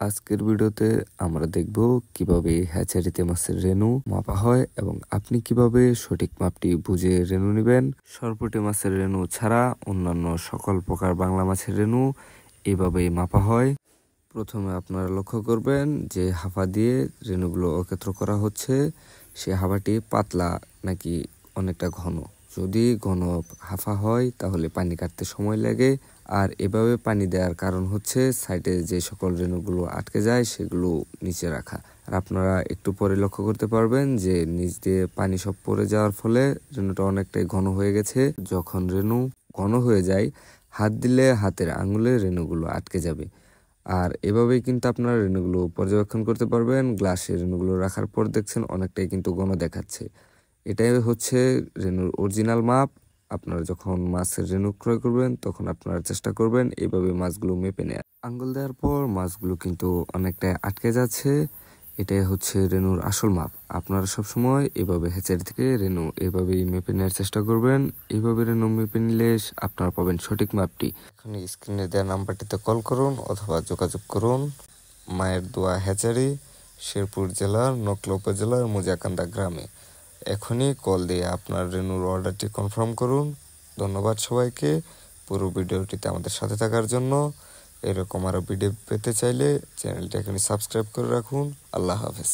আজকের ভিডিওতে আমরা দেখব কিভাবে হ্যাচারিতে মাছের রেণু মাপা হয় এবং আপনি কিভাবে সঠিক মাপটি বুঝে রেণু নেবেন। সরপুঁটি মাছের রেণু ছাড়া অন্যান্য সকল প্রকার বাংলা মাছের রেণু এভাবেই মাপা হয়। প্রথমে আপনারা লক্ষ্য করবেন যে হাফা দিয়ে রেণুগুলো একত্র করা হচ্ছে, সে হাফাটি পাতলা নাকি অনেকটা ঘন। যদি ঘন হাফা হয় তাহলে পানি কাটতে সময় লাগে, আর এভাবে পানি দেওয়ার কারণ হচ্ছে সাইডে যে সকল রেণুগুলো আটকে যায় সেগুলো নিচে রাখা। আর আপনারা একটু পরে লক্ষ্য করতে পারবেন যে নিচ দিয়ে পানি সব পড়ে যাওয়ার ফলে রেণুটা অনেকটাই ঘন হয়ে গেছে। যখন রেণু ঘন হয়ে যায়, হাত দিলে হাতের আঙুলে রেণুগুলো আটকে যাবে। আর এভাবেই কিন্তু আপনারা রেণুগুলো পর্যবেক্ষণ করতে পারবেন। গ্লাসে রেণুগুলো রাখার পর দেখছেন অনেকটাই কিন্তু ঘন দেখাচ্ছে। এটাই হচ্ছে রেণুর অরিজিনাল মাপ। আপনারা যখন মাছের রেণু ক্রয় করবেন তখন আপনারা চেষ্টা করবেন এইভাবে মাছগুলো মেপে নেওয়ার। আঙ্গুল দেওয়ার পর মাছগুলো কিন্তু অনেকটাই আটকে যাচ্ছে, এটাই হচ্ছে রেণুর আসল মাপ। আপনারা সবসময় এভাবে হ্যাচারি থেকে রেণু এভাবেই মেপে নেওয়ার চেষ্টা করবেন। এইভাবে রেণু মেপে নিলে আপনারা পাবেন সঠিক মাপটি। এখন স্ক্রিনে দেওয়া নাম্বারটিতে কল করুন অথবা যোগাযোগ করুন। মায়ের দোয়া হ্যাচারি, শেরপুর জেলার নকলা উপজেলার মুজাকান্দা গ্রামে। এখনই কল দিয়ে আপনার রেণুর অর্ডারটি কনফার্ম করুন। ধন্যবাদ সবাইকে পুরো ভিডিওটিতে আমাদের সাথে থাকার জন্য। এরকম আরও ভিডিও পেতে চাইলে চ্যানেলটি এখনই সাবস্ক্রাইব করে রাখুন। আল্লাহ হাফেজ।